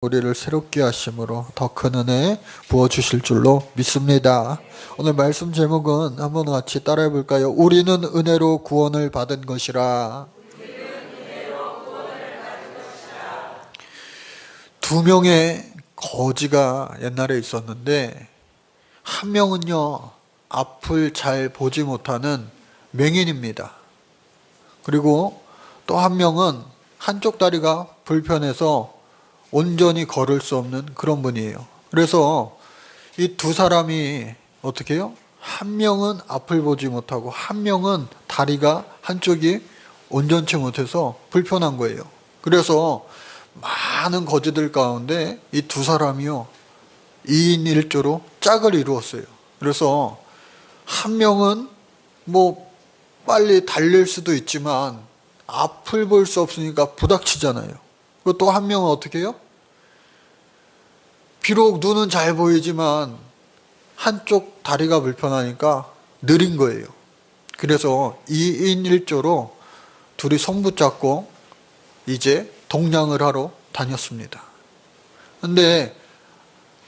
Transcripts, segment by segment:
우리를 새롭게 하심으로 더 큰 은혜 부어주실 줄로 믿습니다. 오늘 말씀 제목은 한번 같이 따라해 볼까요? 우리는 은혜로 구원을 받은 것이라. 두 명의 거지가 옛날에 있었는데 한 명은요, 앞을 잘 보지 못하는 맹인입니다. 그리고 또 한 명은 한쪽 다리가 불편해서 온전히 걸을 수 없는 그런 분이에요. 그래서 이 두 사람이 어떻게 해요? 한 명은 앞을 보지 못하고 한 명은 다리가 한쪽이 온전치 못해서 불편한 거예요. 그래서 많은 거지들 가운데 이 두 사람이요, 2인 1조로 짝을 이루었어요. 그래서 한 명은 뭐 빨리 달릴 수도 있지만 앞을 볼 수 없으니까 부닥치잖아요. 그리고 또 한 명은 어떻게 해요? 비록 눈은 잘 보이지만 한쪽 다리가 불편하니까 느린 거예요. 그래서 2인 1조로 둘이 손 붙잡고 이제 동냥을 하러 다녔습니다. 근데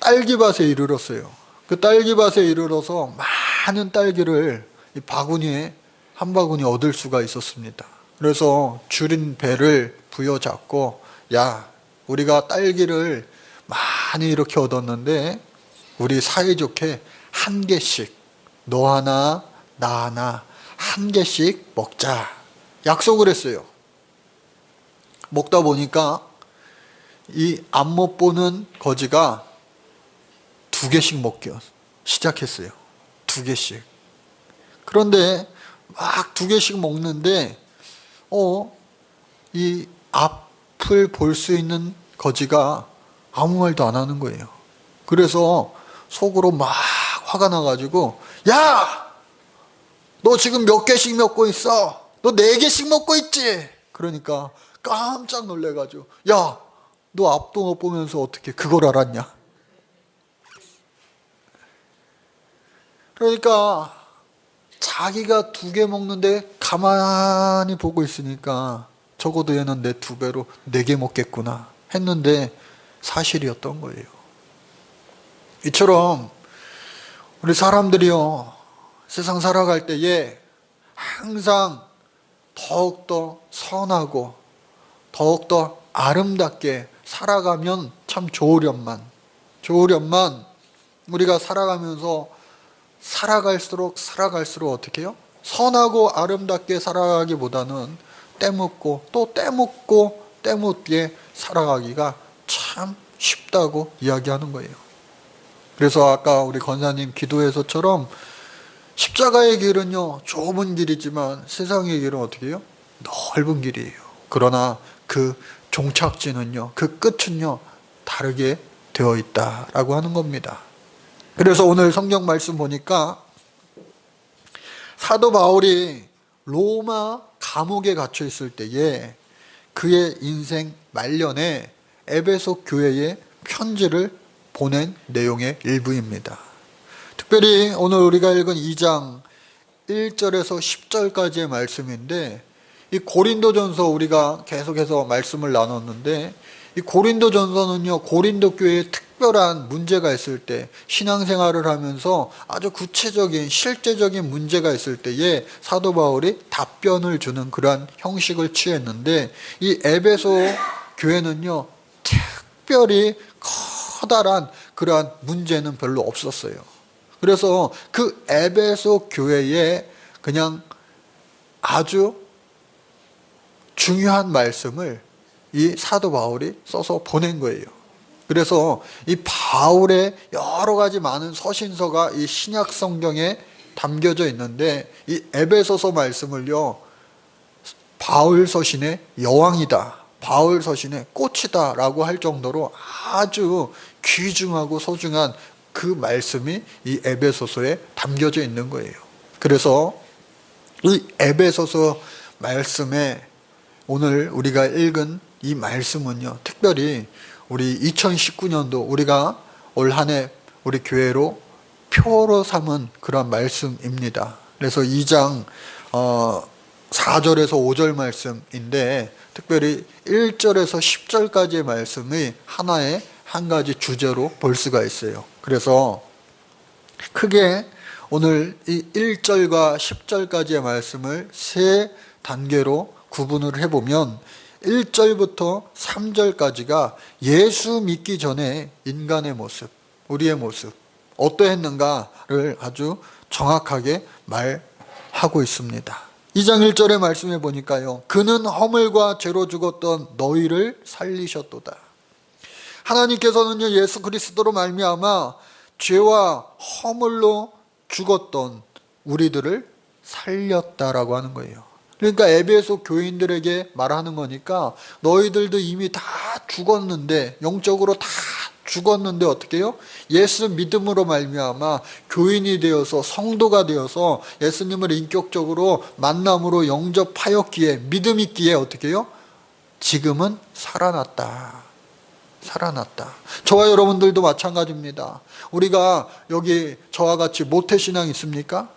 딸기밭에 이르렀어요. 그 딸기밭에 이르러서 많은 딸기를 이 바구니에 한 바구니 얻을 수가 있었습니다. 그래서 줄인 배를 부여잡고, 야, 우리가 딸기를 많이 이렇게 얻었는데 우리 사이좋게 한 개씩, 너 하나 나 하나 한 개씩 먹자, 약속을 했어요. 먹다 보니까 이 앞 못 보는 거지가 2개씩 먹기 시작했어요. 2개씩. 그런데 막 2개씩 먹는데 이 앞을 볼 수 있는 거지가 아무 말도 안 하는 거예요. 그래서 속으로 막 화가 나가지고, 야! 너 지금 몇 개씩 먹고 있어? 너 4개씩 먹고 있지? 그러니까 깜짝 놀래가지고, 야! 너 앞도 못 보면서 어떻게 그걸 알았냐? 그러니까 자기가 2개 먹는데 가만히 보고 있으니까 적어도 얘는 내 2배로 4개 먹겠구나 했는데 사실이었던 거예요. 이처럼 우리 사람들이요, 세상 살아갈 때에 항상 더욱더 선하고 더욱더 아름답게 살아가면 참 좋으련만 우리가 살아가면서 살아갈수록 어떻게 해요? 선하고 아름답게 살아가기보다는 때묻고 또 때묻게 살아가기가 참 쉽다고 이야기하는 거예요. 그래서 아까 우리 권사님 기도에서처럼 십자가의 길은요, 좁은 길이지만 세상의 길은 어떻게 해요? 넓은 길이에요. 그러나 그 종착지는요, 그 끝은요, 다르게 되어 있다라고 하는 겁니다. 그래서 오늘 성경 말씀 보니까 사도 바울이 로마 감옥에 갇혀 있을 때에 그의 인생 말년에 에베소 교회에 편지를 보낸 내용의 일부입니다. 특별히 오늘 우리가 읽은 2장 1절에서 10절까지의 말씀인데, 이 고린도전서 우리가 계속해서 말씀을 나눴는데, 이 고린도전서는요, 고린도 교회에 특별한 문제가 있을 때, 신앙생활을 하면서 아주 구체적인 실제적인 문제가 있을 때에 사도 바울이 답변을 주는 그러한 형식을 취했는데, 이 에베소 교회는요, 특별히 커다란 그러한 문제는 별로 없었어요. 그래서 그 에베소 교회에 그냥 아주 중요한 말씀을 이 사도 바울이 써서 보낸 거예요. 그래서 이 바울의 여러 가지 많은 서신서가 이 신약 성경에 담겨져 있는데, 이 에베소서 말씀을요, 바울 서신의 여왕이다, 바울 서신의 꽃이다 라고 할 정도로 아주 귀중하고 소중한 그 말씀이 이 에베소서에 담겨져 있는 거예요. 그래서 이 에베소서 말씀에 오늘 우리가 읽은 이 말씀은요, 특별히 우리 2019년도 우리가 올 한 해 우리 교회로 표로 삼은 그런 말씀입니다. 그래서 2장 4절에서 5절 말씀인데 특별히 1절에서 10절까지의 말씀이 하나의 한 가지 주제로 볼 수가 있어요. 그래서 크게 오늘 이 1절과 10절까지의 말씀을 세 단계로 구분을 해보면 1절부터 3절까지가 예수 믿기 전에 인간의 모습, 우리의 모습 어떠했는가를 아주 정확하게 말하고 있습니다. 2장 1절의 말씀해 보니까요, 그는 허물과 죄로 죽었던 너희를 살리셨도다. 하나님께서는요, 예수 그리스도로 말미암아 죄와 허물로 죽었던 우리들을 살렸다라고 하는 거예요. 그러니까 에베소 교인들에게 말하는 거니까 너희들도 이미 다 죽었는데, 영적으로 다 죽었는데 어떻게 해요? 예수 믿음으로 말미암아 교인이 되어서 성도가 되어서 예수님을 인격적으로 만남으로 영접하였기에, 믿음 있기에 어떻게 해요? 지금은 살아났다. 살아났다. 저와 여러분들도 마찬가지입니다. 우리가 여기 저와 같이 모태신앙 있습니까?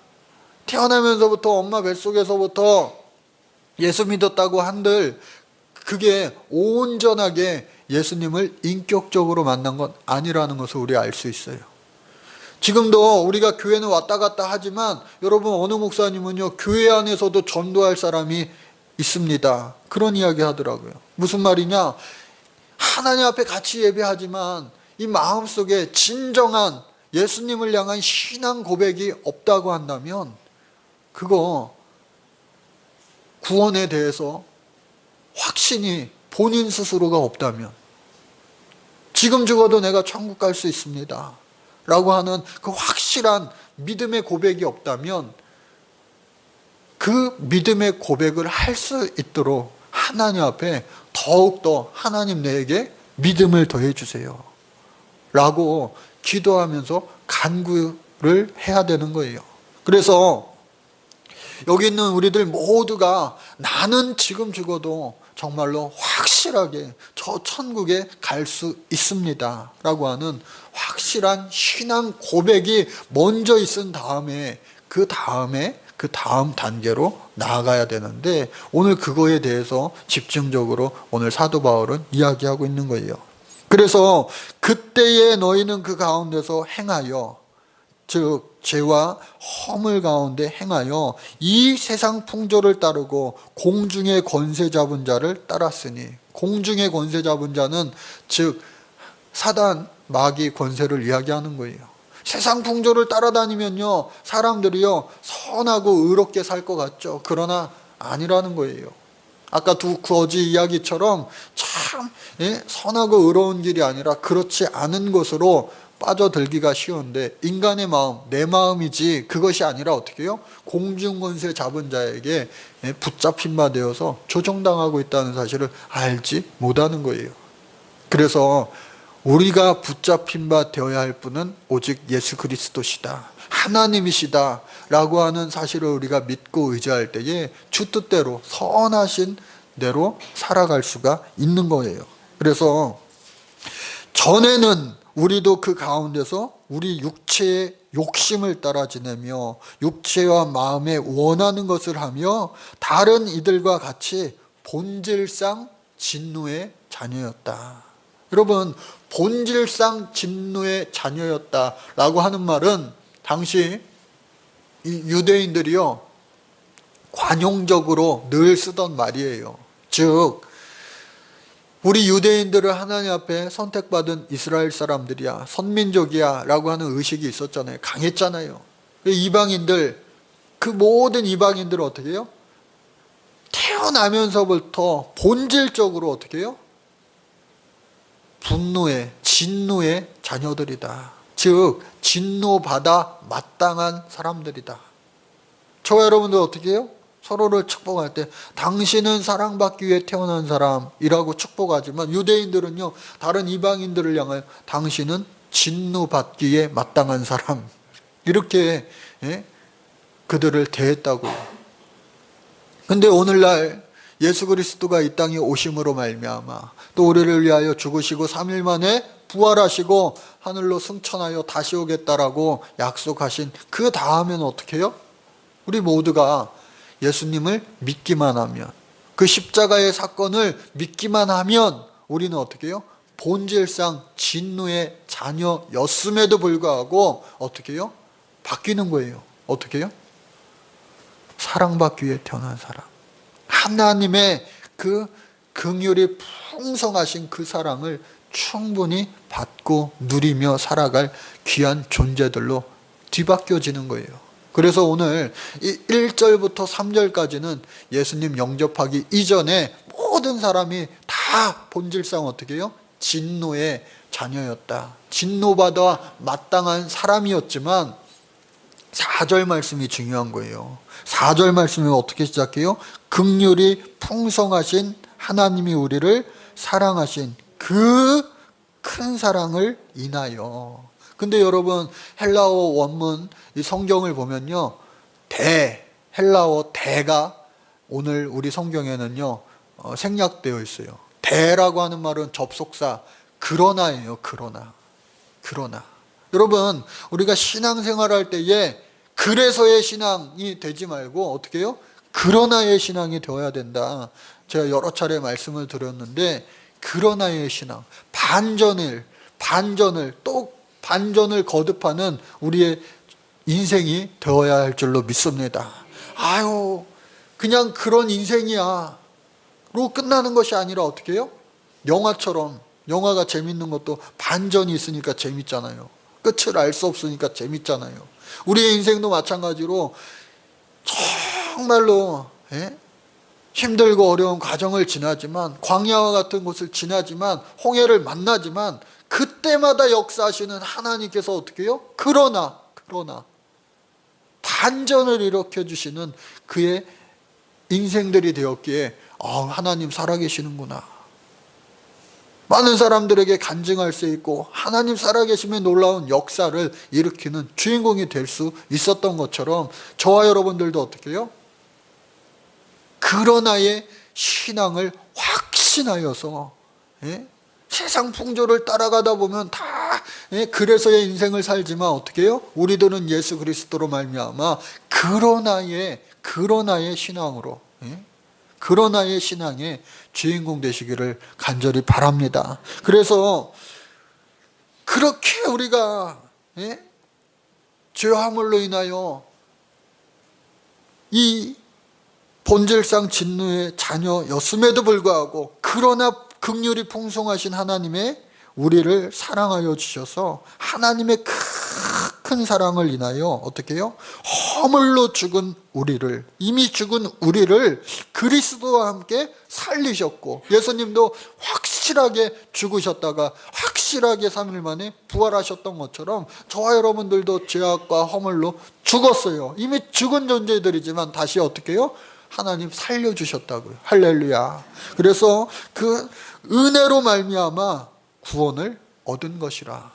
태어나면서부터 엄마 뱃속에서부터 예수 믿었다고 한들 그게 온전하게 예수님을 인격적으로 만난 건 아니라는 것을 우리 알 수 있어요. 지금도 우리가 교회는 왔다 갔다 하지만 여러분, 어느 목사님은요, 교회 안에서도 전도할 사람이 있습니다. 그런 이야기 하더라고요. 무슨 말이냐? 하나님 앞에 같이 예배하지만 이 마음속에 진정한 예수님을 향한 신앙 고백이 없다고 한다면 그거 구원에 대해서 확신이 본인 스스로가 없다면, 지금 죽어도 내가 천국 갈 수 있습니다 라고 하는 그 확실한 믿음의 고백이 없다면 그 믿음의 고백을 할 수 있도록 하나님 앞에 더욱더 하나님 내게 믿음을 더해 주세요 라고 기도하면서 간구를 해야 되는 거예요. 그래서 여기 있는 우리들 모두가 나는 지금 죽어도 정말로 확실하게 저 천국에 갈 수 있습니다 라고 하는 확실한 신앙 고백이 먼저 있은 다음에 그 다음 단계로 나아가야 되는데, 오늘 그거에 대해서 집중적으로 오늘 사도 바울은 이야기하고 있는 거예요. 그래서 그때에 너희는 그 가운데서 행하여, 즉 죄와 허물 가운데 행하여 이 세상 풍조를 따르고 공중의 권세 잡은 자를 따랐으니, 공중의 권세 잡은 자는 즉 사단, 마귀 권세를 이야기하는 거예요. 세상 풍조를 따라다니면요, 사람들이요 선하고 의롭게 살 것 같죠. 그러나 아니라는 거예요. 아까 두 거지 이야기처럼 참 선하고 의로운 길이 아니라 그렇지 않은 것으로 빠져들기가 쉬운데, 인간의 마음, 내 마음이지 그것이 아니라 어떻게 해요? 공중권세 잡은 자에게 붙잡힌 바 되어서 조종당하고 있다는 사실을 알지 못하는 거예요. 그래서 우리가 붙잡힌 바 되어야 할 분은 오직 예수 그리스도시다, 하나님이시다 라고 하는 사실을 우리가 믿고 의지할 때에 주 뜻대로 선하신 대로 살아갈 수가 있는 거예요. 그래서 전에는 우리도 그 가운데서 우리 육체의 욕심을 따라 지내며 육체와 마음에 원하는 것을 하며 다른 이들과 같이 본질상 진노의 자녀였다. 여러분, 본질상 진노의 자녀였다라고 하는 말은 당시 이 유대인들이요 관용적으로 늘 쓰던 말이에요. 즉 우리 유대인들을 하나님 앞에 선택받은 이스라엘 사람들이야, 선민족이야 라고 하는 의식이 있었잖아요. 강했잖아요. 이방인들, 그 모든 이방인들은 어떻게 해요? 태어나면서부터 본질적으로 어떻게 해요? 분노의, 진노의 자녀들이다. 즉 진노받아 마땅한 사람들이다. 저와 여러분들 어떻게 해요? 서로를 축복할 때 당신은 사랑받기 위해 태어난 사람이라고 축복하지만, 유대인들은요 다른 이방인들을 향하여 당신은 진노받기에 마땅한 사람, 이렇게 그들을 대했다고요. 근데 오늘날 예수 그리스도가 이 땅에 오심으로 말미암아 또 우리를 위하여 죽으시고 3일 만에 부활하시고 하늘로 승천하여 다시 오겠다라고 약속하신 그 다음에는 어떻게 해요? 우리 모두가 예수님을 믿기만 하면, 그 십자가의 사건을 믿기만 하면 우리는 어떻게 해요? 본질상 진노의 자녀였음에도 불구하고 어떻게 해요? 바뀌는 거예요. 어떻게 해요? 사랑받기 위해 태어난 사람. 하나님의 그 긍휼이 풍성하신 그 사랑을 충분히 받고 누리며 살아갈 귀한 존재들로 뒤바뀌어지는 거예요. 그래서 오늘 이 1절부터 3절까지는 예수님 영접하기 이전에 모든 사람이 다 본질상 어떻게 해요? 진노의 자녀였다. 진노받아 마땅한 사람이었지만 4절 말씀이 중요한 거예요. 4절 말씀이 어떻게 시작해요? 긍휼이 풍성하신 하나님이 우리를 사랑하신 그 큰 사랑을 인하여. 근데 여러분 헬라어 원문 이 성경을 보면요, 헬라어 대가 오늘 우리 성경에는요 생략되어 있어요. 대라고 하는 말은 접속사 그러나예요. 그러나. 여러분 우리가 신앙생활할 때에 그래서의 신앙이 되지 말고 어떻게 해요? 그러나의 신앙이 되어야 된다. 제가 여러 차례 말씀을 드렸는데, 그러나의 신앙, 반전을 거듭하는 우리의 인생이 되어야 할 줄로 믿습니다. 아유, 그냥 그런 인생이야 로 끝나는 것이 아니라 어떻게 해요? 영화처럼, 영화가 재밌는 것도 반전이 있으니까 재밌잖아요. 끝을 알 수 없으니까 재밌잖아요. 우리의 인생도 마찬가지로 정말로 힘들고 어려운 과정을 지나지만, 광야와 같은 곳을 지나지만, 홍해를 만나지만 그때마다 역사하시는 하나님께서 어떻게 해요? 그러나 반전을 일으켜주시는 그의 인생들이 되었기에 하나님 살아계시는구나. 많은 사람들에게 간증할 수 있고 하나님 살아계심의 놀라운 역사를 일으키는 주인공이 될 수 있었던 것처럼 저와 여러분들도 어떻게 해요? 그러나의 신앙을 확신하여서 세상 풍조를 따라가다 보면 다 그래서의 인생을 살지만 어떻게 해요? 우리들은 예수 그리스도로 말미암아 그러나의 신앙으로, 그러나의 신앙의 주인공 되시기를 간절히 바랍니다. 그래서 그렇게 우리가 죄화물로 인하여 이 본질상 진노의 자녀였음에도 불구하고 그러나 긍휼이 풍성하신 하나님의 우리를 사랑하여 주셔서 하나님의 큰 사랑을 인하여 어떻게 해요? 허물로 죽은 우리를, 이미 죽은 우리를 그리스도와 함께 살리셨고, 예수님도 확실하게 죽으셨다가 확실하게 3일 만에 부활하셨던 것처럼 저와 여러분들도 죄악과 허물로 죽었어요. 이미 죽은 존재들이지만 다시 어떻게 해요? 하나님 살려주셨다고요. 할렐루야. 그래서 그 은혜로 말미암아 구원을 얻은 것이라.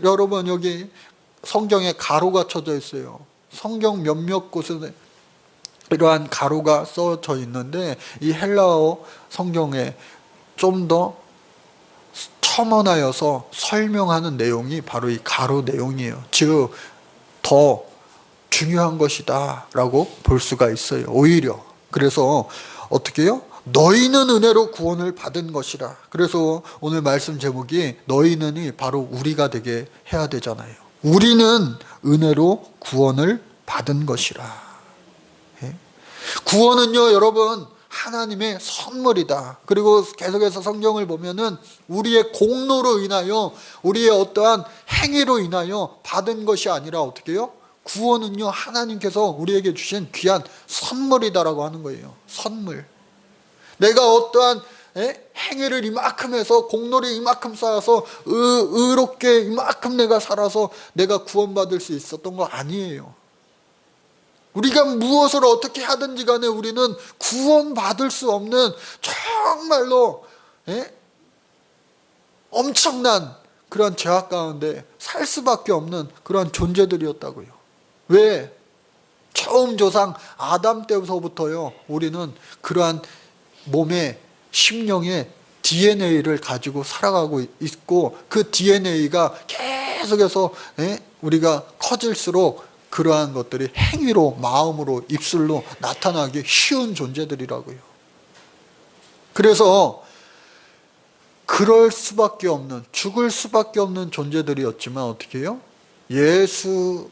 여러분 여기 성경에 가로가 쳐져 있어요. 성경 몇몇 곳에 이러한 가로가 써져 있는데 이 헬라어 성경에 좀 더 첨언하여서 설명하는 내용이 바로 이 가로 내용이에요. 즉 더 중요한 것이다 라고 볼 수가 있어요. 오히려. 그래서 어떻게 해요? 너희는 은혜로 구원을 받은 것이라. 그래서 오늘 말씀 제목이 너희는이 바로 우리가 되게 해야 되잖아요. 우리는 은혜로 구원을 받은 것이라. 구원은요 여러분 하나님의 선물이다. 그리고 계속해서 성경을 보면은 우리의 공로로 인하여, 우리의 어떠한 행위로 인하여 받은 것이 아니라 어떻게 해요? 구원은요 하나님께서 우리에게 주신 귀한 선물이다라고 하는 거예요. 선물. 내가 어떠한 행위를 이만큼 해서 공로를 이만큼 쌓아서 의롭게 이만큼 내가 살아서 내가 구원받을 수 있었던 거 아니에요. 우리가 무엇을 어떻게 하든지 간에 우리는 구원받을 수 없는 정말로 엄청난 그런 죄악 가운데 살 수밖에 없는 그런 존재들이었다고요. 왜? 처음 조상 아담 때부터요 우리는 그러한 몸의 심령의 DNA를 가지고 살아가고 있고, 그 DNA가 계속해서 우리가 커질수록 그러한 것들이 행위로, 마음으로, 입술로 나타나기 쉬운 존재들이라고요. 그래서 그럴 수밖에 없는, 죽을 수밖에 없는 존재들이었지만 어떻게 해요? 예수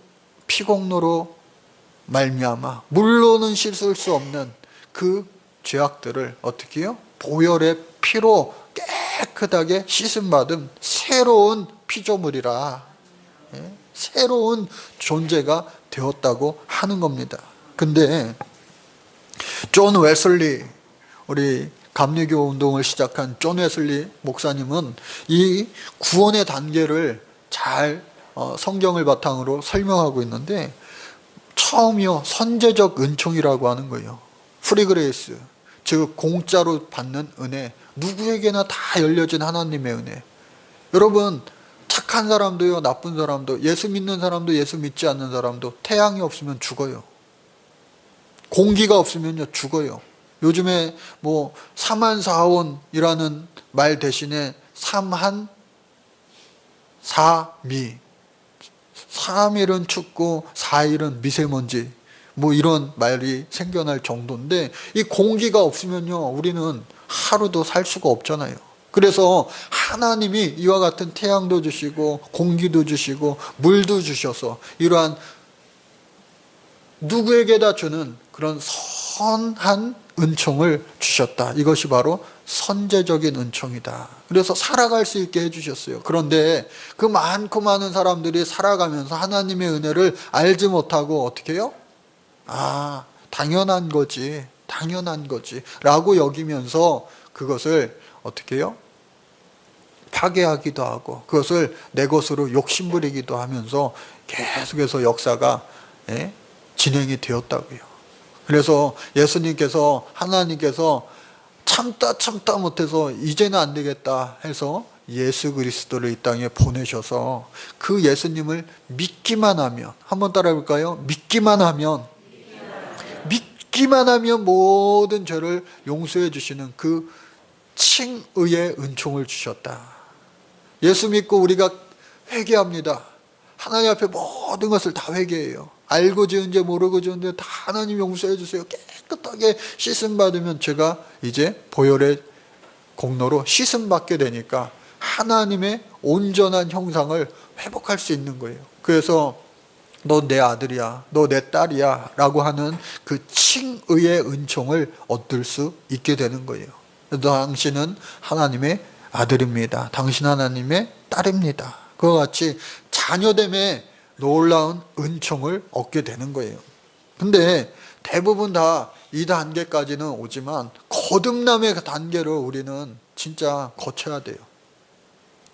피공로로 말미암아 물로는 씻을 수 없는 그 죄악들을 어떻게 해요? 보혈의 피로 깨끗하게 씻음받은 새로운 피조물이라, 새로운 존재가 되었다고 하는 겁니다. 근데 존 웨슬리, 우리 감리교 운동을 시작한 존 웨슬리 목사님은 이 구원의 단계를 잘 성경을 바탕으로 설명하고 있는데, 처음이요, 선제적 은총이라고 하는 거예요. 프리그레이스, 즉 공짜로 받는 은혜, 누구에게나 다 열려진 하나님의 은혜. 여러분, 착한 사람도요, 나쁜 사람도, 예수 믿는 사람도 예수 믿지 않는 사람도 태양이 없으면 죽어요. 공기가 없으면요 죽어요. 요즘에 뭐 삼한사온이라는 말 대신에 삼한 사미, 3일은 춥고 4일은 미세먼지, 뭐 이런 말이 생겨날 정도인데, 이 공기가 없으면요 우리는 하루도 살 수가 없잖아요. 그래서 하나님이 이와 같은 태양도 주시고 공기도 주시고 물도 주셔서 이러한 누구에게다 주는 그런 선한 은총을 주셨다. 이것이 바로 선제적인 은총이다. 그래서 살아갈 수 있게 해주셨어요. 그런데 그 많고 많은 사람들이 살아가면서 하나님의 은혜를 알지 못하고 어떻게 해요? 아, 당연한 거지, 당연한 거지 라고 여기면서 그것을 어떻게 해요? 파괴하기도 하고 그것을 내 것으로 욕심부리기도 하면서 계속해서 역사가 진행이 되었다고요. 그래서 예수님께서, 하나님께서 참다 못해서 이제는 안 되겠다 해서 예수 그리스도를 이 땅에 보내셔서 그 예수님을 믿기만 하면, 한번 따라해 볼까요? 믿기만 하면 모든 죄를 용서해 주시는 그 칭의의 은총을 주셨다. 예수 믿고 우리가 회개합니다. 하나님 앞에 모든 것을 다 회개해요. 알고 지은 죄, 모르고 지은 죄 다 하나님 용서해 주세요. 깨끗하게 씻음 받으면 제가 이제 보혈의 공로로 씻음 받게 되니까 하나님의 온전한 형상을 회복할 수 있는 거예요. 그래서 너 내 아들이야, 너 내 딸이야 라고 하는 그 칭의의 은총을 얻을 수 있게 되는 거예요. 당신은 하나님의 아들입니다. 당신 하나님의 딸입니다. 그와 같이 자녀됨의 놀라운 은총을 얻게 되는 거예요. 근데 대부분 다 이 단계까지는 오지만 거듭남의 단계를 우리는 진짜 거쳐야 돼요.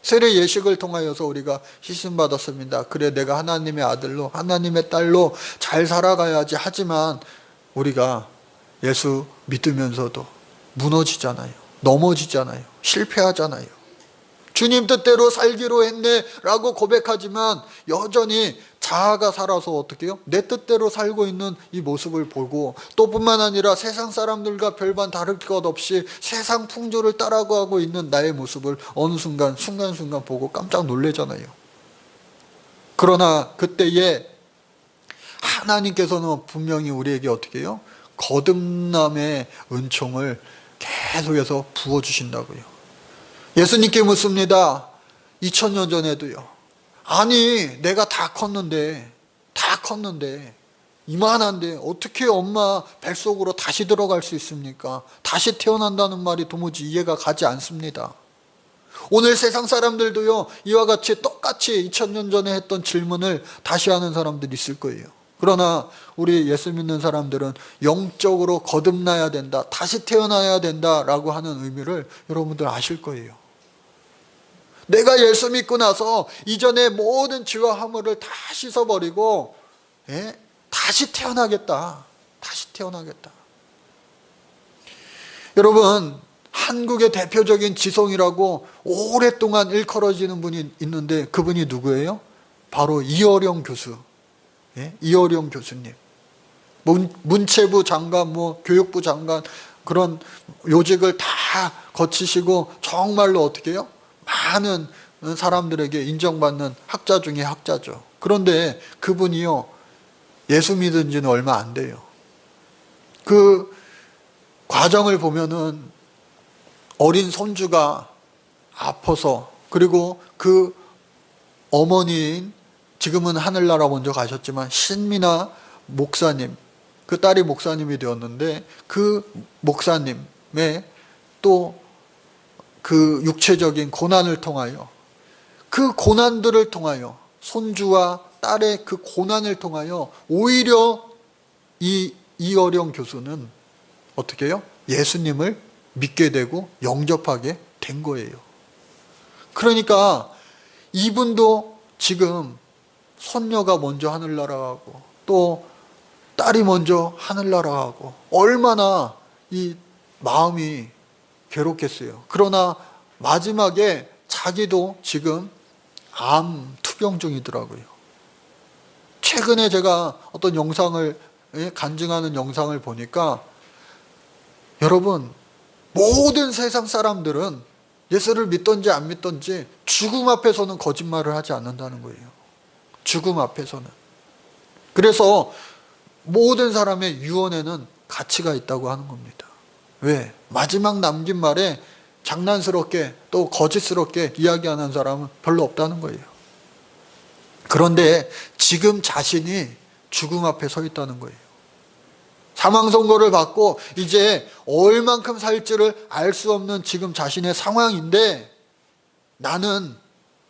세례 예식을 통하여서 우리가 씻음 받았습니다. 그래, 내가 하나님의 아들로, 하나님의 딸로 잘 살아가야지. 하지만 우리가 예수 믿으면서도 무너지잖아요. 넘어지잖아요. 실패하잖아요. 주님 뜻대로 살기로 했네 라고 고백하지만 여전히 자아가 살아서 어떻게 해요? 내 뜻대로 살고 있는 이 모습을 보고, 또 뿐만 아니라 세상 사람들과 별반 다를 것 없이 세상 풍조를 따라가고 있는 나의 모습을 어느 순간순간 보고 깜짝 놀래잖아요. 그러나 그때에 하나님께서는 분명히 우리에게 어떻게 해요? 거듭남의 은총을 계속해서 부어주신다고요. 예수님께 묻습니다. 2000년 전에도요. 아니, 내가 다 컸는데 이만한데 어떻게 엄마 뱃속으로 다시 들어갈 수 있습니까? 다시 태어난다는 말이 도무지 이해가 가지 않습니다. 오늘 세상 사람들도요, 이와 같이 똑같이 2000년 전에 했던 질문을 다시 하는 사람들이 있을 거예요. 그러나 우리 예수 믿는 사람들은 영적으로 거듭나야 된다, 다시 태어나야 된다라고 하는 의미를 여러분들 아실 거예요. 내가 예수 믿고 나서 이전의 모든 죄와 허물을 다 씻어버리고 다시 태어나겠다. 여러분, 한국의 대표적인 지성이라고 오랫동안 일컬어지는 분이 있는데 그분이 누구예요? 바로 이어령 교수. 이어령 교수님. 문체부 장관, 교육부 장관, 그런 요직을 다 거치시고 정말로 어떻게 해요? 많은 사람들에게 인정받는 학자 중에 학자죠. 그런데 그분이요, 예수 믿은 지는 얼마 안 돼요. 그 과정을 보면은 어린 손주가 아파서, 그리고 그 어머니인, 지금은 하늘나라 먼저 가셨지만 신미나 목사님, 그 딸이 목사님이 되었는데 그 목사님의 또 그 육체적인 고난을 통하여, 그 고난들을 통하여, 손주와 딸의 그 고난을 통하여 오히려 이 이어령 교수는 어떻게 해요? 예수님을 믿게 되고 영접하게 된 거예요. 그러니까 이분도 지금 손녀가 먼저 하늘나라 가고 또 딸이 먼저 하늘나라 가고 얼마나 이 마음이 괴롭겠어요. 그러나 마지막에 자기도 지금 암 투병 중이더라고요. 최근에 제가 어떤 영상을, 간증하는 영상을 보니까, 여러분, 모든 세상 사람들은 예수를 믿던지 안 믿던지 죽음 앞에서는 거짓말을 하지 않는다는 거예요. 죽음 앞에서는. 그래서 모든 사람의 유언에는 가치가 있다고 하는 겁니다. 왜? 마지막 남긴 말에 장난스럽게 또 거짓스럽게 이야기하는 사람은 별로 없다는 거예요. 그런데 지금 자신이 죽음 앞에 서 있다는 거예요. 사망 선고를 받고 이제 얼만큼 살지를 알 수 없는 지금 자신의 상황인데, 나는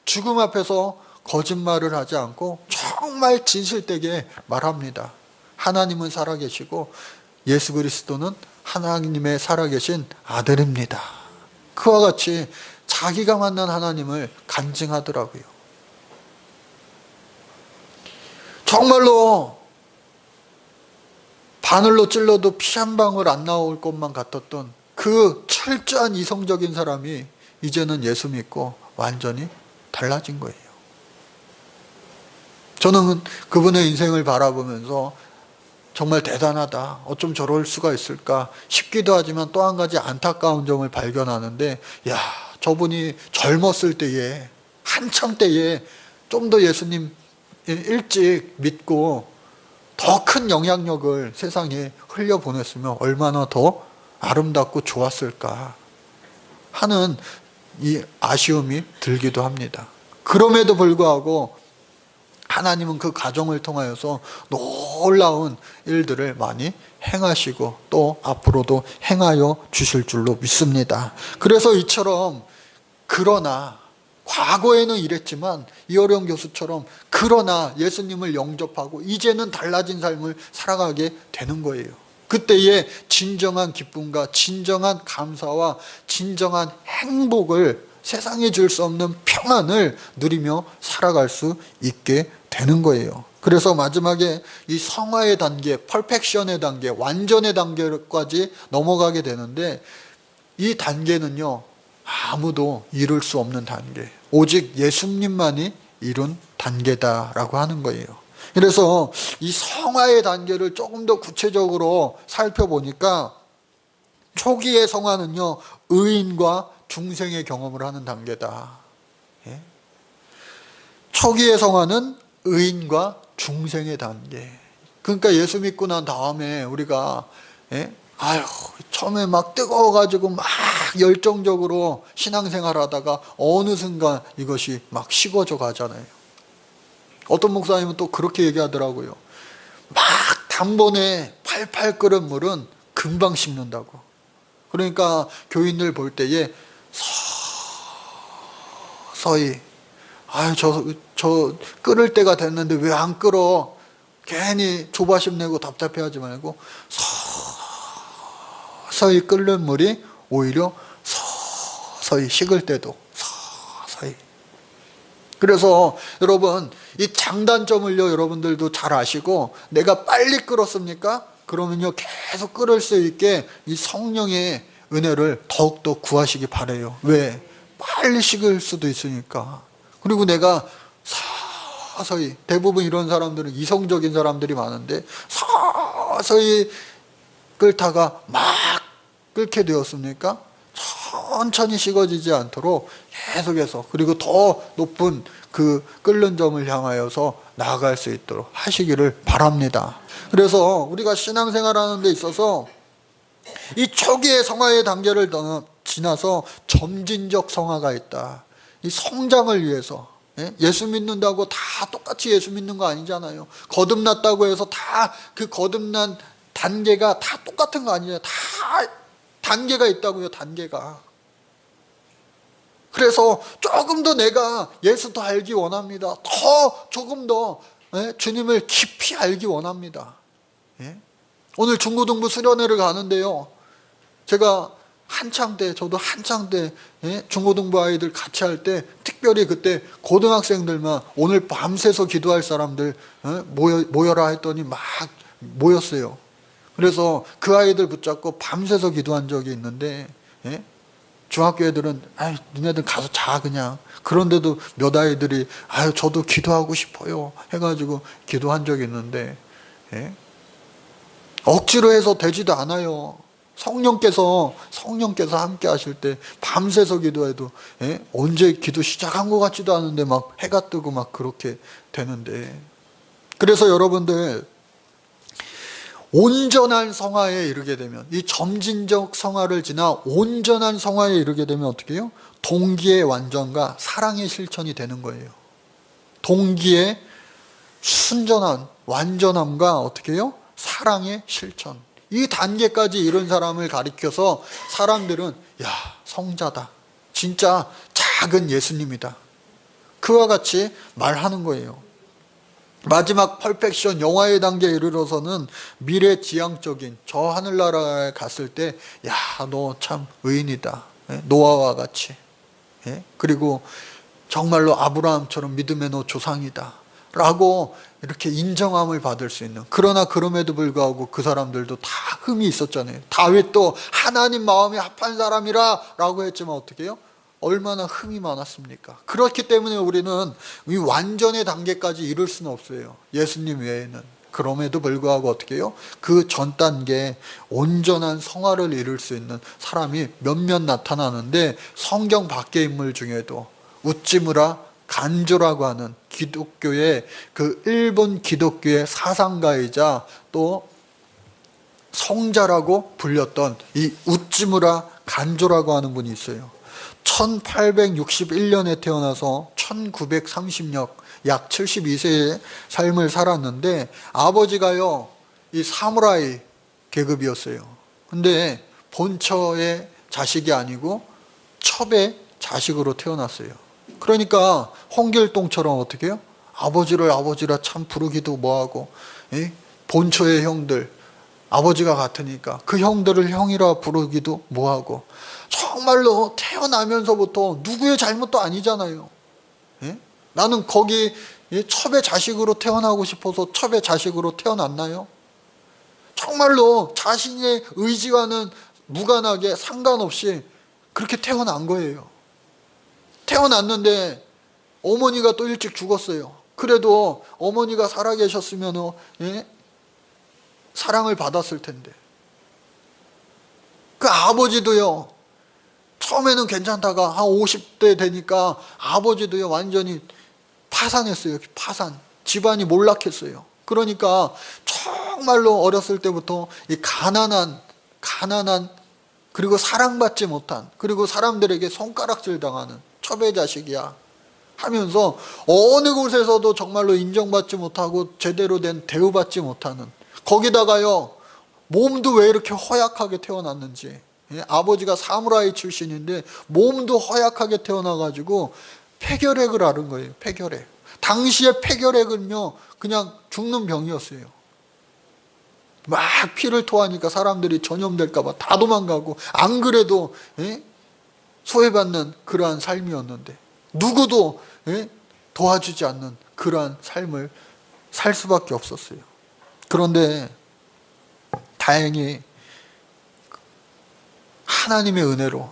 죽음 앞에서 거짓말을 하지 않고 정말 진실되게 말합니다. 하나님은 살아계시고 예수 그리스도는 하나님의 살아계신 아들입니다. 그와 같이 자기가 만난 하나님을 간증하더라고요. 정말로 바늘로 찔러도 피 한 방울 안 나올 것만 같았던 그 철저한 이성적인 사람이 이제는 예수 믿고 완전히 달라진 거예요. 저는 그분의 인생을 바라보면서 정말 대단하다, 어쩜 저럴 수가 있을까 싶기도 하지만 또 한 가지 안타까운 점을 발견하는데, 야, 저분이 젊었을 때에, 한창 때에 좀 더 예수님 일찍 믿고 더 큰 영향력을 세상에 흘려보냈으면 얼마나 더 아름답고 좋았을까 하는 이 아쉬움이 들기도 합니다. 그럼에도 불구하고 하나님은 그 가정을 통하여서 놀라운 일들을 많이 행하시고 또 앞으로도 행하여 주실 줄로 믿습니다. 그래서 이처럼, 그러나 과거에는 이랬지만 이어령 교수처럼 그러나 예수님을 영접하고 이제는 달라진 삶을 살아가게 되는 거예요. 그때의 진정한 기쁨과 진정한 감사와 진정한 행복을, 세상에 줄 수 없는 평안을 누리며 살아갈 수 있게 되는 거예요. 그래서 마지막에 이 성화의 단계, 퍼펙션의 단계, 완전의 단계까지 넘어가게 되는데, 이 단계는요, 아무도 이룰 수 없는 단계, 오직 예수님만이 이룬 단계다라고 하는 거예요. 그래서 이 성화의 단계를 조금 더 구체적으로 살펴보니까, 초기의 성화는요, 의인과 중생의 경험을 하는 단계다. 예? 초기의 성화는 의인과 중생의 단계. 그러니까 예수 믿고 난 다음에 우리가, 아유, 처음에 막 뜨거워가지고 막 열정적으로 신앙생활 하다가 어느 순간 이것이 막 식어져 가잖아요. 어떤 목사님은 또 그렇게 얘기하더라고요. 막 단번에 팔팔 끓은 물은 금방 식는다고. 그러니까 교인들 볼 때에 서서히, 아유, 저 끓을 때가 됐는데 왜 안 끓어? 괜히 조바심 내고 답답해하지 말고 서서히 끓는 물이 오히려 서서히 식을 때도 서서히. 그래서 여러분, 이 장단점을요, 여러분들도 잘 아시고, 내가 빨리 끓었습니까? 그러면요, 계속 끓을 수 있게 이 성령의 은혜를 더욱더 구하시기 바라요. 왜? 빨리 식을 수도 있으니까. 그리고 내가 서서히, 대부분 이런 사람들은 이성적인 사람들이 많은데 서서히 끓다가 막 끓게 되었습니까? 천천히 식어지지 않도록 계속해서, 그리고 더 높은 그 끓는 점을 향하여서 나아갈 수 있도록 하시기를 바랍니다. 그래서 우리가 신앙생활하는 데 있어서 이 초기의 성화의 단계를 지나서 점진적 성화가 있다. 이 성장을 위해서, 예수 믿는다고 다 똑같이 예수 믿는 거 아니잖아요. 거듭났다고 해서 다 그 거듭난 단계가 다 똑같은 거 아니에요. 다 단계가 있다고요, 단계가. 그래서 조금 더 내가 예수 더 알기 원합니다. 조금 더 주님을 깊이 알기 원합니다. 오늘 중고등부 수련회를 가는데요, 제가 저도 한창 때 중고등부 아이들 같이 할 때 특별히 그때 고등학생들만 오늘 밤새서 기도할 사람들 모여라 했더니 막 모였어요. 그래서 그 아이들 붙잡고 밤새서 기도한 적이 있는데, 중학교 애들은 니네들 가서 자 그냥. 그런데도 몇 아이들이 저도 기도하고 싶어요 해가지고 기도한 적이 있는데, 억지로 해서 되지도 않아요. 성령께서 함께 하실 때 밤새서 기도해도 언제 기도 시작한 것 같지도 않은데 막 해가 뜨고 막 그렇게 되는데, 그래서 여러분들 온전한 성화에 이르게 되면, 이 점진적 성화를 지나 온전한 성화에 이르게 되면 어떻게 해요? 동기의 완전과 사랑의 실천이 되는 거예요. 동기의 순전한 완전함과 어떻게 해요? 사랑의 실천. 이 단계까지 이른 사람을 가리켜서 사람들은 성자다, 진짜 작은 예수님이다, 그와 같이 말하는 거예요. 마지막 퍼펙션 영화의 단계에 이르러서는 미래지향적인, 저 하늘나라에 갔을 때 너 참 의인이다, 노아와 같이, 그리고 정말로 아브라함처럼 믿음의 너 조상이다 라고 이렇게 인정함을 받을 수 있는. 그러나 그럼에도 불구하고 그 사람들도 다 흠이 있었잖아요. 다윗도 하나님 마음이 합한 사람이라 라고 했지만 어떻게 해요? 얼마나 흠이 많았습니까? 그렇기 때문에 우리는 이 완전의 단계까지 이룰 수는 없어요, 예수님 외에는. 그럼에도 불구하고 어떻게 해요? 그 전 단계에 온전한 성화를 이룰 수 있는 사람이 몇몇 나타나는데, 성경 밖의 인물 중에도 우찌무라 간조라고 하는 기독교의 일본 기독교의 사상가이자 또 성자라고 불렸던 이 우찌무라 간조라고 하는 분이 있어요. 1861년에 태어나서 1930년, 약 72세의 삶을 살았는데, 아버지가요 이 사무라이 계급이었어요. 근데 본처의 자식이 아니고 첩의 자식으로 태어났어요. 그러니까 홍길동처럼 어떻게 해요? 아버지를 아버지라 참 부르기도 뭐하고, 본처의 형들, 아버지가 같으니까 그 형들을 형이라 부르기도 뭐하고, 정말로 태어나면서부터 누구의 잘못도 아니잖아요. 나는 거기 첩의 자식으로 태어나고 싶어서 첩의 자식으로 태어났나요? 정말로 자신의 의지와는 무관하게 상관없이 그렇게 태어난 거예요. 태어났는데 어머니가 또 일찍 죽었어요. 그래도 어머니가 살아계셨으면 사랑을 받았을 텐데. 그 아버지도요, 처음에는 괜찮다가 한 50대 되니까 아버지도요 완전히 파산했어요. 파산. 집안이 몰락했어요. 그러니까 정말로 어렸을 때부터 이 가난한 그리고 사랑받지 못한, 그리고 사람들에게 손가락질 당하는 첩의 자식이야 하면서 어느 곳에서도 정말로 인정받지 못하고 제대로 된 대우받지 못하는, 거기다가요 몸도 왜 이렇게 허약하게 태어났는지, 아버지가 사무라이 출신인데 몸도 허약하게 태어나가지고 폐결핵을 앓은 거예요. 폐결핵. 당시에 폐결핵은요 그냥 죽는 병이었어요. 막 피를 토하니까 사람들이 전염될까봐 다 도망가고, 안 그래도 소외받는 그러한 삶이었는데 누구도 도와주지 않는 그러한 삶을 살 수밖에 없었어요. 그런데 다행히 하나님의 은혜로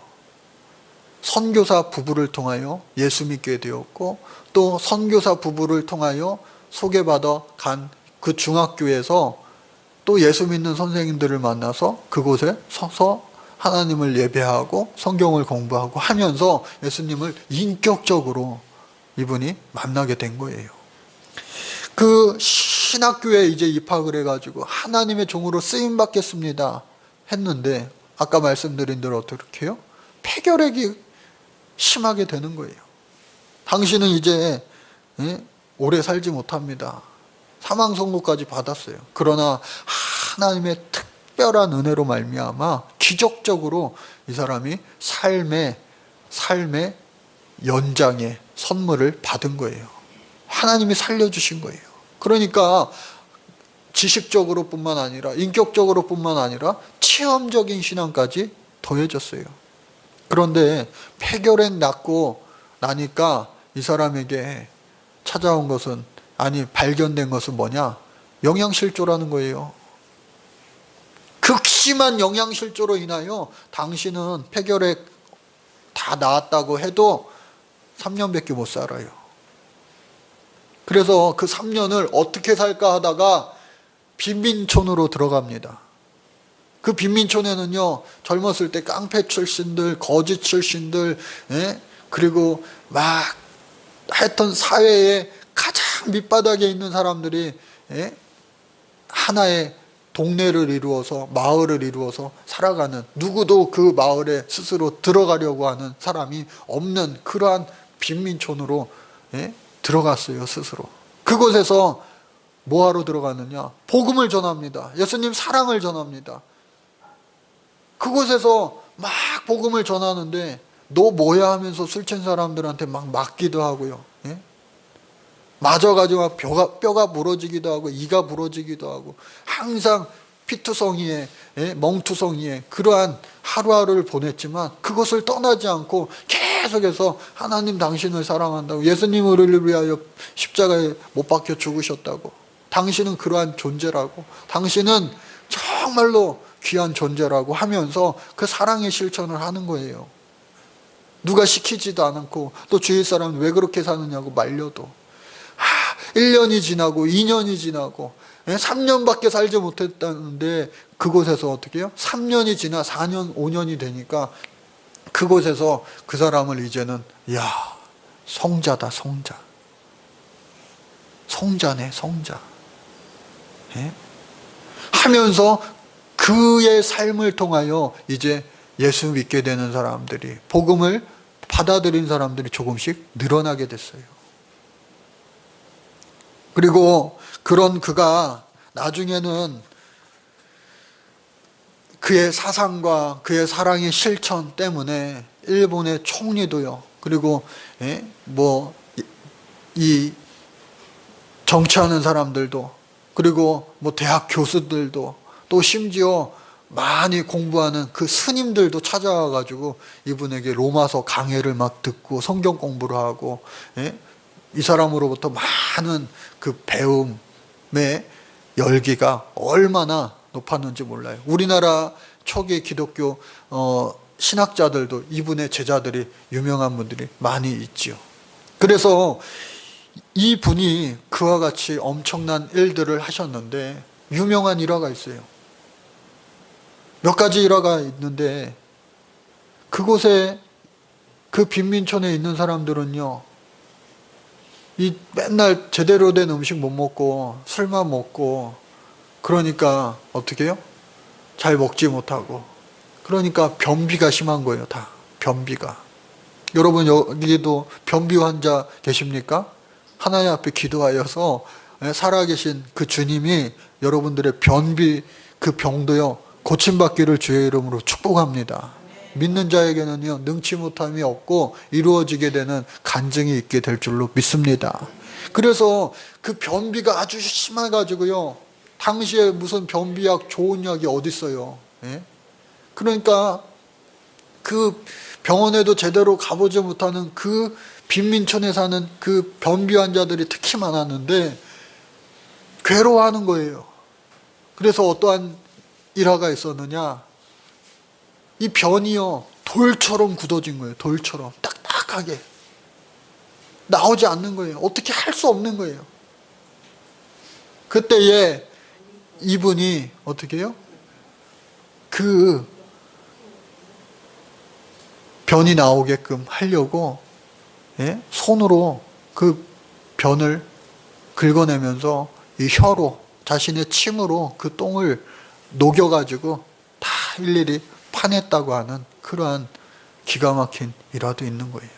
선교사 부부를 통하여 예수 믿게 되었고, 또 선교사 부부를 통하여 소개받아 간 그 중학교에서 또 예수 믿는 선생님들을 만나서 그곳에 서서 하나님을 예배하고 성경을 공부하고 하면서 예수님을 인격적으로 이분이 만나게 된 거예요. 그 신학교에 이제 입학을 해가지고 하나님의 종으로 쓰임 받겠습니다 했는데 아까 말씀드린 대로 어떻게 해요? 폐결핵이 심하게 되는 거예요. 당신은 이제 오래 살지 못합니다. 사망 선고까지 받았어요. 그러나 하나님의 특별한 은혜로 말미암아 기적적으로 이 사람이 삶의 연장의 선물을 받은 거예요. 하나님이 살려주신 거예요. 그러니까 지식적으로 뿐만 아니라 인격적으로 뿐만 아니라 체험적인 신앙까지 더해졌어요. 그런데 폐결핵 낫고 나니까 이 사람에게 찾아온 것은, 발견된 것은 뭐냐? 영양실조라는 거예요. 극심한 영양실조로 인하여 당신은 폐결핵 다 나았다고 해도 3년밖에 못 살아요. 그래서 그 3년을 어떻게 살까 하다가 빈민촌으로 들어갑니다. 그 빈민촌에는요, 젊었을 때 깡패 출신들, 거지 출신들, 그리고 막 하여튼 사회의 가장 밑바닥에 있는 사람들이 하나의 동네를 이루어서, 마을을 이루어서 살아가는, 누구도 그 마을에 스스로 들어가려고 하는 사람이 없는 그러한 빈민촌으로 들어갔어요, 스스로. 그곳에서 뭐하러 들어가느냐? 복음을 전합니다. 예수님 사랑을 전합니다. 그곳에서 막 복음을 전하는데 너 뭐야 하면서 술 취한 사람들한테 막 맞기도 하고요. 맞아가지고 뼈가 부러지기도 하고 이가 부러지기도 하고 항상 피투성이에 멍투성이에 그러한 하루하루를 보냈지만 그것을 떠나지 않고 계속해서 하나님 당신을 사랑한다고, 예수님 우리를 위하여 십자가에 못 박혀 죽으셨다고, 당신은 그러한 존재라고, 당신은 정말로 귀한 존재라고 하면서 그 사랑의 실천을 하는 거예요. 누가 시키지도 않고 또 주위 사람은 왜 그렇게 사느냐고 말려도 1년이 지나고 2년이 지나고 3년밖에 살지 못했다는데 그곳에서 어떻게 해요? 3년이 지나 4년 5년이 되니까 그곳에서 그 사람을 이제는 성자다, 성자네, 성자 하면서 그의 삶을 통하여 이제 예수 믿게 되는 사람들이, 복음을 받아들인 사람들이 조금씩 늘어나게 됐어요. 그리고 그런 그가 나중에는 그의 사상과 그의 사랑의 실천 때문에 일본의 총리도요, 그리고 이 정치하는 사람들도, 그리고 대학 교수들도, 또 심지어 많이 공부하는 그 스님들도 찾아와가지고 이분에게 로마서 강해를 막 듣고 성경 공부를 하고, 이 사람으로부터 많은 그 배움의 열기가 얼마나 높았는지 몰라요. 우리나라 초기 기독교 신학자들도 이분의 제자들이, 유명한 분들이 많이 있지요. 그래서 이 분이 그와 같이 엄청난 일들을 하셨는데 유명한 일화가 있어요. 몇 가지 일화가 있는데 그곳에, 그 빈민촌에 있는 사람들은요, 이 맨날 제대로 된 음식 못 먹고 술만 먹고 그러니까 어떻게 해요? 잘 먹지 못하고 그러니까 변비가 심한 거예요. 다 변비가. 여러분 여기도 변비 환자 계십니까? 하나님 앞에 기도하여서 살아계신 그 주님이 여러분들의 변비 그 병도요 고침받기를 주의 이름으로 축복합니다. 믿는 자에게는요 능치 못함이 없고 이루어지게 되는 간증이 있게 될 줄로 믿습니다. 그래서 그 변비가 아주 심해가지고요, 당시에 무슨 변비약 좋은 약이 어디 있어요. 그러니까 그 병원에도 제대로 가보지 못하는 그 빈민촌에 사는 그 변비 환자들이 특히 많았는데 괴로워하는 거예요. 그래서 어떠한 일화가 있었느냐, 이 변이요 돌처럼 굳어진 거예요. 돌처럼 딱딱하게 나오지 않는 거예요. 어떻게 할 수 없는 거예요. 그때에 이분이 어떻게 해요? 그 변이 나오게끔 하려고 손으로 그 변을 긁어내면서 이 혀로 자신의 침으로 그 똥을 녹여가지고 다 일일이 파냈다고 하는 그러한 기가 막힌 일화도 있는 거예요.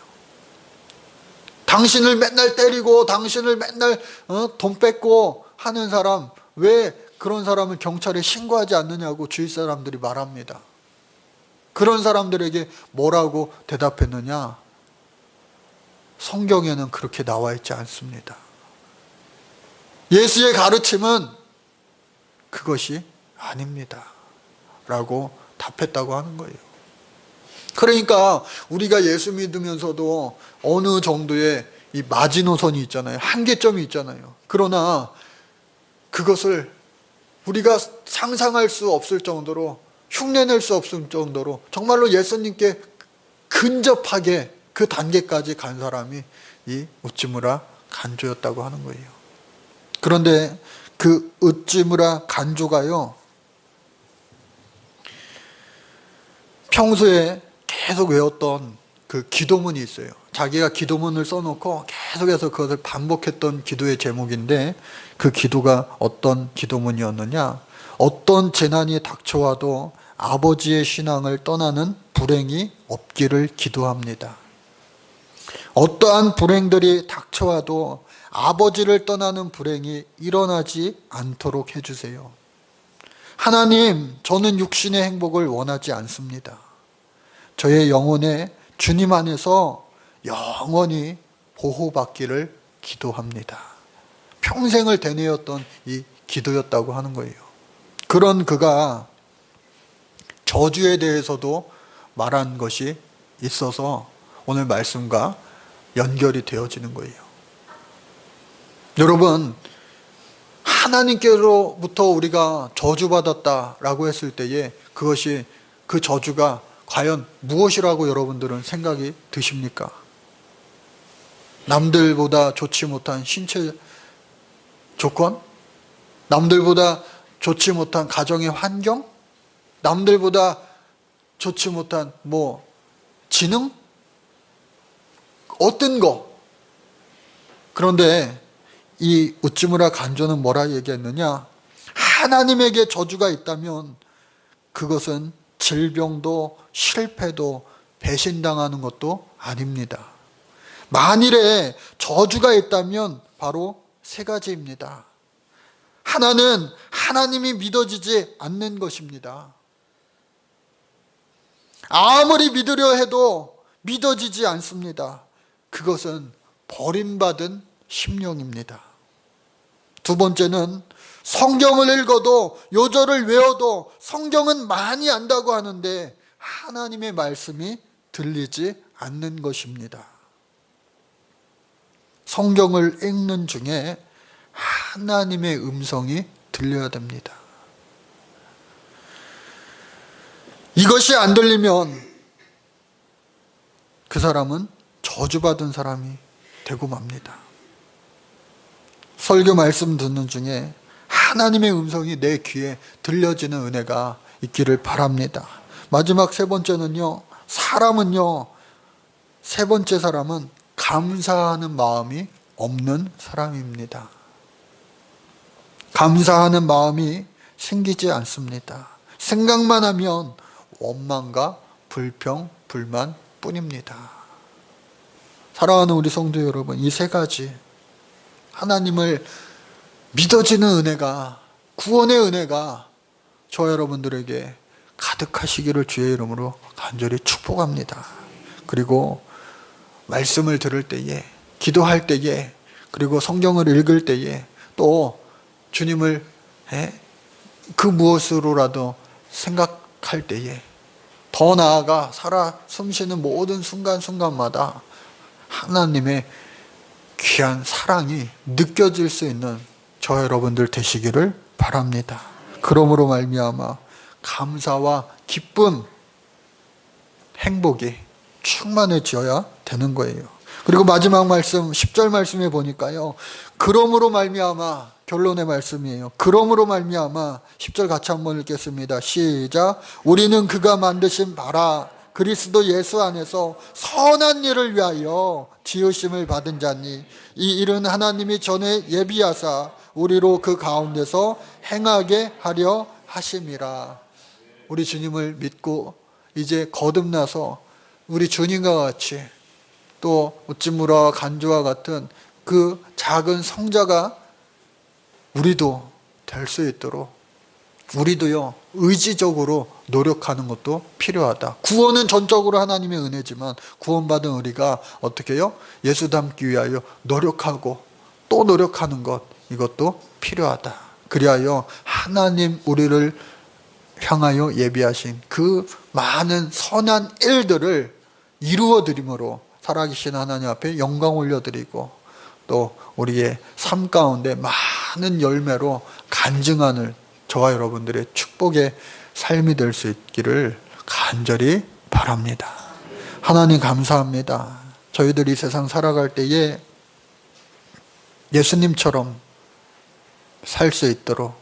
당신을 맨날 때리고 당신을 맨날 돈 뺏고 하는 사람, 왜 그런 사람을 경찰에 신고하지 않느냐고 주위 사람들이 말합니다. 그런 사람들에게 뭐라고 대답했느냐? 성경에는 그렇게 나와 있지 않습니다. 예수의 가르침은 그것이 아닙니다 라고 답했다고 하는 거예요. 그러니까 우리가 예수 믿으면서도 어느 정도의 이 마지노선이 있잖아요. 한계점이 있잖아요. 그러나 그것을 우리가 상상할 수 없을 정도로, 흉내낼 수 없을 정도로 정말로 예수님께 근접하게 그 단계까지 간 사람이 이 우찌무라 간조였다고 하는 거예요. 그런데 그 우찌무라 간조가요, 평소에 계속 외웠던 그 기도문이 있어요. 자기가 기도문을 써놓고 계속해서 그것을 반복했던 기도의 제목인데, 그 기도가 어떤 기도문이었느냐? 어떤 재난이 닥쳐와도 아버지의 신앙을 떠나는 불행이 없기를 기도합니다. 어떠한 불행들이 닥쳐와도 아버지를 떠나는 불행이 일어나지 않도록 해주세요. 하나님, 저는 육신의 행복을 원하지 않습니다. 저의 영혼에 주님 안에서 영원히 보호받기를 기도합니다. 평생을 되뇌었던 이 기도였다고 하는 거예요. 그런 그가 저주에 대해서도 말한 것이 있어서 오늘 말씀과 연결이 되어지는 거예요. 여러분, 하나님께로부터 우리가 저주받았다라고 했을 때에 그것이, 그 저주가 과연 무엇이라고 여러분들은 생각이 드십니까? 남들보다 좋지 못한 신체 조건? 남들보다 좋지 못한 가정의 환경? 남들보다 좋지 못한 지능? 어떤 거? 그런데 이 우찌무라 간조는 뭐라 얘기했느냐? 하나님에게 저주가 있다면 그것은 질병도 실패도 배신당하는 것도 아닙니다. 만일에 저주가 있다면 바로 세 가지입니다. 하나는 하나님이 믿어지지 않는 것입니다. 아무리 믿으려 해도 믿어지지 않습니다. 그것은 버림받은 심령입니다. 두 번째는 성경을 읽어도, 요절을 외워도 성경은 많이 안다고 하는데 하나님의 말씀이 들리지 않는 것입니다. 성경을 읽는 중에 하나님의 음성이 들려야 됩니다. 이것이 안 들리면 그 사람은 저주받은 사람이 되고 맙니다. 설교 말씀 듣는 중에 하나님의 음성이 내 귀에 들려지는 은혜가 있기를 바랍니다. 마지막 세 번째는요, 세 번째 사람은 감사하는 마음이 없는 사람입니다. 감사하는 마음이 생기지 않습니다. 생각만 하면 원망과 불평, 불만 뿐입니다. 사랑하는 우리 성도 여러분, 이 세 가지, 하나님을 믿어지는 은혜가, 구원의 은혜가 저 여러분들에게 가득하시기를 주의 이름으로 간절히 축복합니다. 그리고 말씀을 들을 때에, 기도할 때에, 그리고 성경을 읽을 때에, 또 주님을 그 무엇으로라도 생각할 때에, 더 나아가 살아 숨쉬는 모든 순간순간마다 하나님의 귀한 사랑이 느껴질 수 있는 저 여러분들 되시기를 바랍니다. 그러므로 말미암아 감사와 기쁨, 행복이 충만해져야 되는 거예요. 그리고 마지막 말씀 10절 말씀에 보니까요, 그러므로 말미암아, 결론의 말씀이에요. 그러므로 말미암아, 10절 같이 한번 읽겠습니다. 시작. 우리는 그가 만드신 바라 그리스도 예수 안에서 선한 일을 위하여 지으심을 받은 자니 이 일은 하나님이 전에 예비하사 우리로 그 가운데서 행하게 하려 하심이라. 우리 주님을 믿고 이제 거듭나서 우리 주님과 같이 또 우찌무라와 간주와 같은 그 작은 성자가 우리도 될 수 있도록 우리도요 의지적으로 노력하는 것도 필요하다. 구원은 전적으로 하나님의 은혜지만 구원받은 우리가 어떻게 해요? 예수 닮기 위하여 노력하고 또 노력하는 것, 이것도 필요하다. 그리하여 하나님 우리를 향하여 예비하신 그 많은 선한 일들을 이루어 드림으로 살아계신 하나님 앞에 영광 올려드리고 또 우리의 삶 가운데 많은 열매로 간증하는 저와 여러분들의 축복의 삶이 될 수 있기를 간절히 바랍니다. 하나님 감사합니다. 저희들이 이 세상 살아갈 때에 예수님처럼 살 수 있도록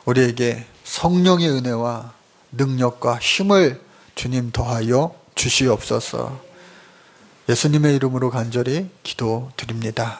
우리에게 성령의 은혜와 능력과 힘을 주님 더하여 주시옵소서. 예수님의 이름으로 간절히 기도드립니다.